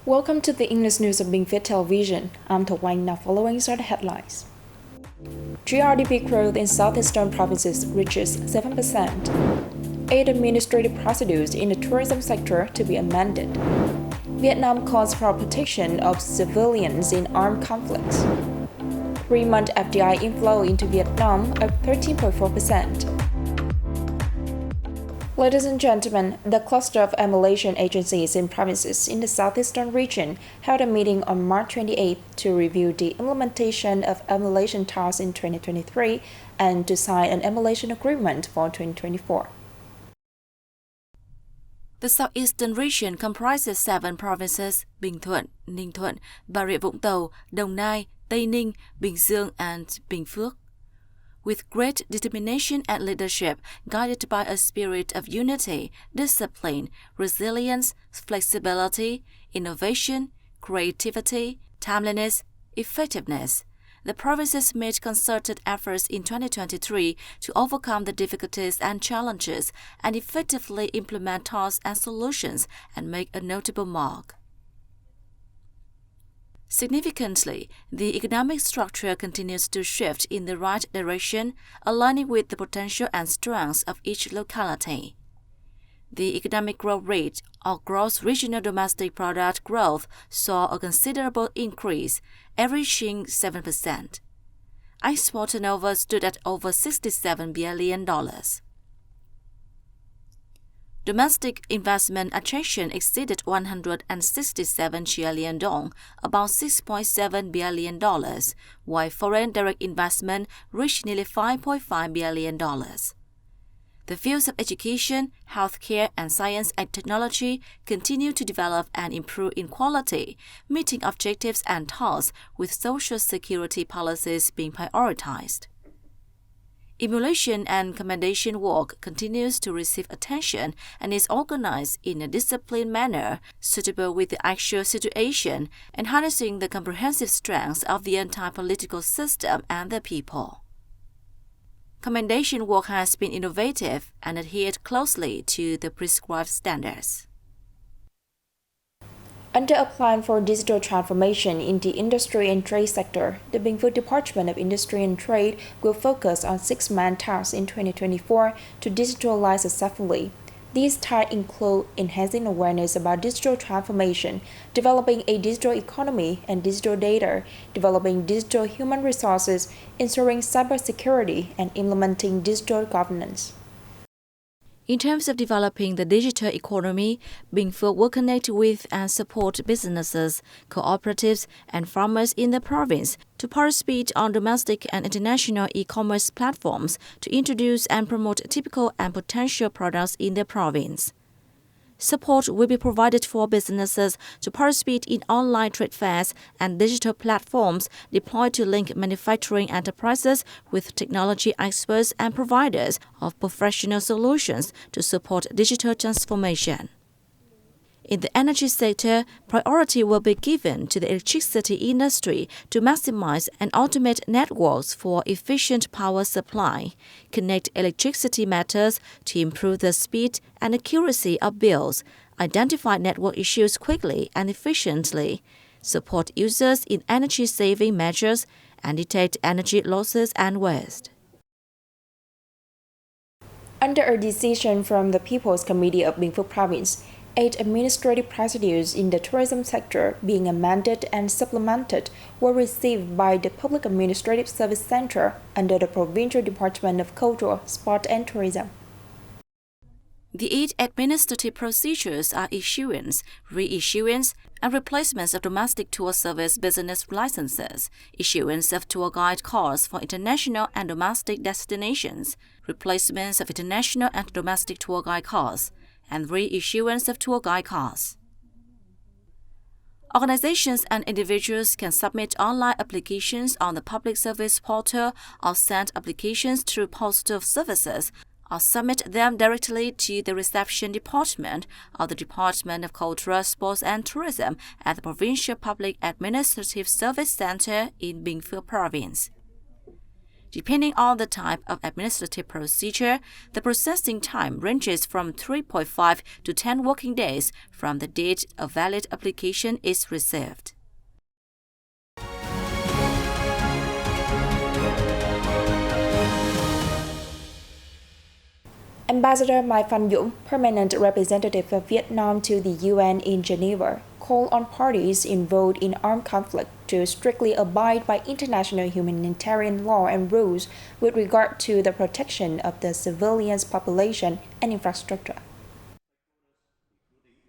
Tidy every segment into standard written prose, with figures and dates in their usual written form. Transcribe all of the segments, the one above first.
Welcome to the English news of Bình Phước Television. I'm Thục Anh. Now following are the headlines. GRDP growth in Southeastern provinces reaches 7%. 8 administrative procedures in the tourism sector to be amended. Vietnam calls for protection of civilians in armed conflicts. 3-month FDI inflow into Vietnam of 13.4%. Ladies and gentlemen, the cluster of emulation agencies in provinces in the Southeastern region held a meeting on March 28 to review the implementation of emulation tasks in 2023 and to sign an emulation agreement for 2024. The Southeastern region comprises 7 provinces: Bình Thuận, Ninh Thuận, Bà Rịa Vũng Tàu, Đồng Nai, Tây Ninh, Bình Dương, and Bình Phước. With great determination and leadership, guided by a spirit of unity, discipline, resilience, flexibility, innovation, creativity, timeliness, effectiveness, the provinces made concerted efforts in 2023 to overcome the difficulties and challenges and effectively implement tasks and solutions and make a notable mark. Significantly, the economic structure continues to shift in the right direction, aligning with the potential and strengths of each locality. The economic growth rate, or gross regional domestic product growth, saw a considerable increase, averaging 7%. Export turnover stood at over $67 billion. Domestic investment attraction exceeded 167 trillion dong, about $6.7 billion, while foreign direct investment reached nearly $5.5 billion. The fields of education, healthcare, and science and technology continue to develop and improve in quality, meeting objectives and tasks with social security policies being prioritized. Emulation and commendation work continues to receive attention and is organized in a disciplined manner suitable with the actual situation and harnessing the comprehensive strengths of the entire political system and the people. Commendation work has been innovative and adhered closely to the prescribed standards. Under a plan for digital transformation in the industry and trade sector, the Bình Phước Department of Industry and Trade will focus on 6 main tasks in 2024 to digitalize successfully. These tasks include enhancing awareness about digital transformation, developing a digital economy and digital data, developing digital human resources, ensuring cybersecurity, and implementing digital governance. In terms of developing the digital economy, Bình Phước will connect with and support businesses, cooperatives, and farmers in the province to participate on domestic and international e-commerce platforms to introduce and promote typical and potential products in the province. Support will be provided for businesses to participate in online trade fairs and digital platforms deployed to link manufacturing enterprises with technology experts and providers of professional solutions to support digital transformation. In the energy sector, priority will be given to the electricity industry to maximize and automate networks for efficient power supply, connect electricity matters to improve the speed and accuracy of bills, identify network issues quickly and efficiently, support users in energy-saving measures, and detect energy losses and waste. Under a decision from the People's Committee of Bình Phước Province, 8 administrative procedures in the tourism sector being amended and supplemented were received by the Public Administrative Service Center under the Provincial Department of Culture, Sport and Tourism. The 8 administrative procedures are issuance, reissuance, and replacements of domestic tour service business licenses, issuance of tour guide cards for international and domestic destinations, replacements of international and domestic tour guide cards, and reissuance of tour guide cards. Organizations and individuals can submit online applications on the public service portal or send applications through postal services or submit them directly to the reception department or the Department of Culture, Sports and Tourism at the Provincial Public Administrative Service Center in Bình Phước Province. Depending on the type of administrative procedure, the processing time ranges from 3.5 to 10 working days from the date a valid application is received. Ambassador Mai Phan Dung, permanent representative of Vietnam to the UN in Geneva, called on parties involved in armed conflict to strictly abide by international humanitarian law and rules with regard to the protection of the civilians' population and infrastructure.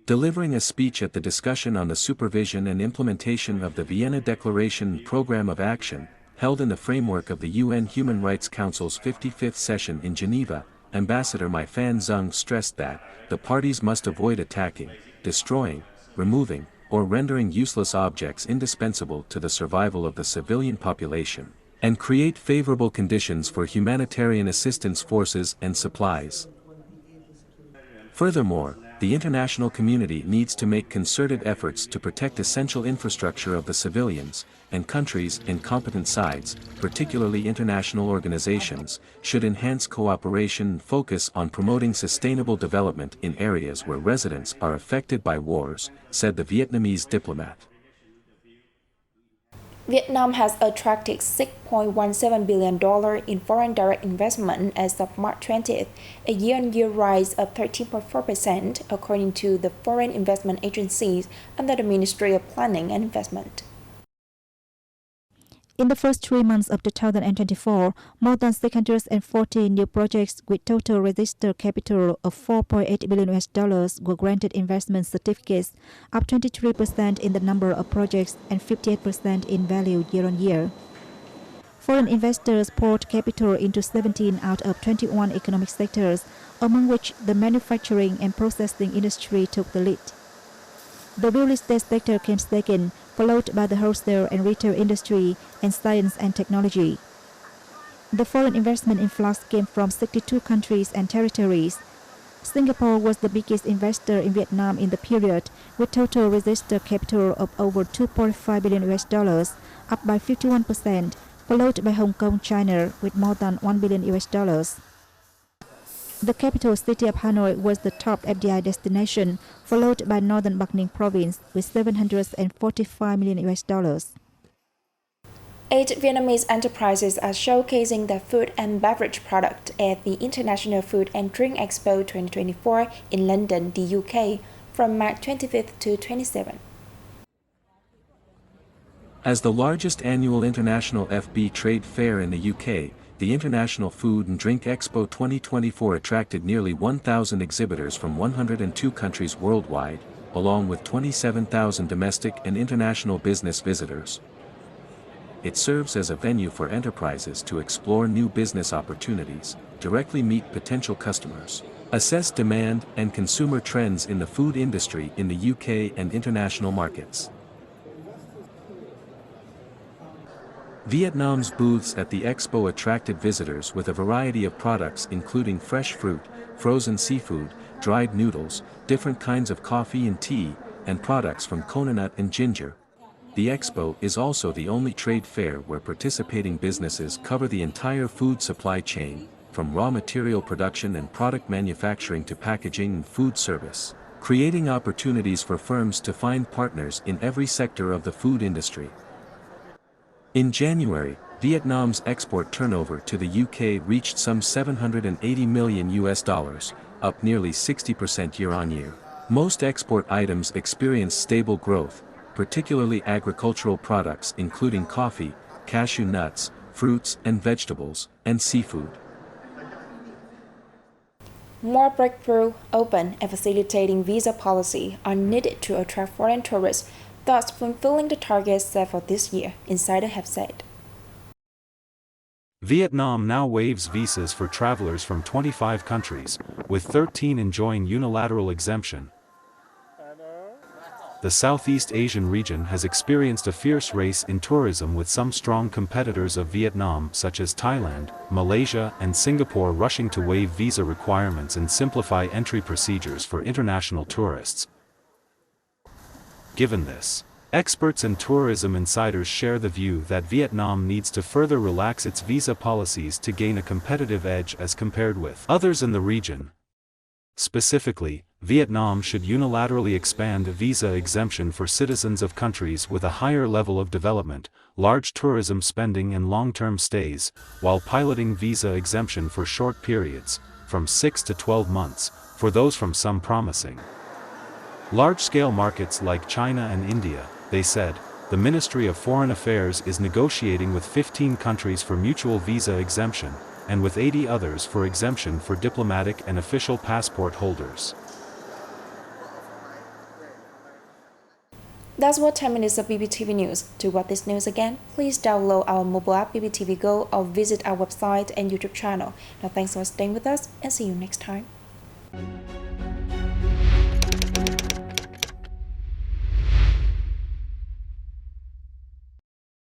Delivering a speech at the discussion on the supervision and implementation of the Vienna Declaration Program of Action, held in the framework of the UN Human Rights Council's 55th session in Geneva, Ambassador Mai Phan Dung stressed that the parties must avoid attacking, destroying, removing, or rendering useless objects indispensable to the survival of the civilian population, and create favorable conditions for humanitarian assistance forces and supplies. Furthermore, the international community needs to make concerted efforts to protect essential infrastructure of the civilians, and countries and competent sides, particularly international organizations, should enhance cooperation and focus on promoting sustainable development in areas where residents are affected by wars, said the Vietnamese diplomat. Vietnam has attracted $6.17 billion in foreign direct investment as of March 20th, a year-on-year rise of 13.4%, according to the foreign investment agencies under the Ministry of Planning and Investment. In the first 3 months of 2024, more than 640 new projects with total registered capital of $4.8 billion were granted investment certificates, up 23% in the number of projects and 58% in value year-on-year. Foreign investors poured capital into 17 out of 21 economic sectors, among which the manufacturing and processing industry took the lead. The real estate sector came second, followed by the wholesale and retail industry and science and technology. The foreign investment influx came from 62 countries and territories. Singapore was the biggest investor in Vietnam in the period, with total registered capital of over $2.5 billion, up by 51%, followed by Hong Kong, China, with more than $1 billion. The capital city of Hanoi was the top FDI destination, followed by northern Bắc Ninh province with $745 million. 8 Vietnamese enterprises are showcasing their food and beverage product at the International Food and Drink Expo 2024 in London, the UK, from March 25th to 27th. As the largest annual international FB trade fair in the UK, the International Food and Drink Expo 2024 attracted nearly 1,000 exhibitors from 102 countries worldwide, along with 27,000 domestic and international business visitors. It serves as a venue for enterprises to explore new business opportunities, directly meet potential customers, assess demand and consumer trends in the food industry in the UK and international markets. Vietnam's booths at the expo attracted visitors with a variety of products including fresh fruit, frozen seafood, dried noodles, different kinds of coffee and tea, and products from coconut and ginger. The expo is also the only trade fair where participating businesses cover the entire food supply chain, from raw material production and product manufacturing to packaging and food service, creating opportunities for firms to find partners in every sector of the food industry. In January, Vietnam's export turnover to the UK reached some $780 million, up nearly 60% year-on-year. Most export items experienced stable growth, particularly agricultural products including coffee, cashew nuts, fruits and vegetables, and seafood. More breakthrough, open, and facilitating visa policy are needed to attract foreign tourists, thus fulfilling the targets set for this year, insiders have said. Vietnam now waives visas for travelers from 25 countries, with 13 enjoying unilateral exemption. The Southeast Asian region has experienced a fierce race in tourism, with some strong competitors of Vietnam such as Thailand, Malaysia and Singapore rushing to waive visa requirements and simplify entry procedures for international tourists. Given this, Experts and tourism insiders share the view that Vietnam needs to further relax its visa policies to gain a competitive edge as compared with others in the region. Specifically, Vietnam should unilaterally expand visa exemption for citizens of countries with a higher level of development, large tourism spending and long-term stays, while piloting visa exemption for short periods, from 6 to 12 months, for those from some promising large-scale markets like China and India. They said, the Ministry of Foreign Affairs is negotiating with 15 countries for mutual visa exemption, and with 80 others for exemption for diplomatic and official passport holders. That's what 10 minutes of BPTV News. To watch this news again, please download our mobile app BPTV Go or visit our website and YouTube channel. Now thanks for staying with us and see you next time.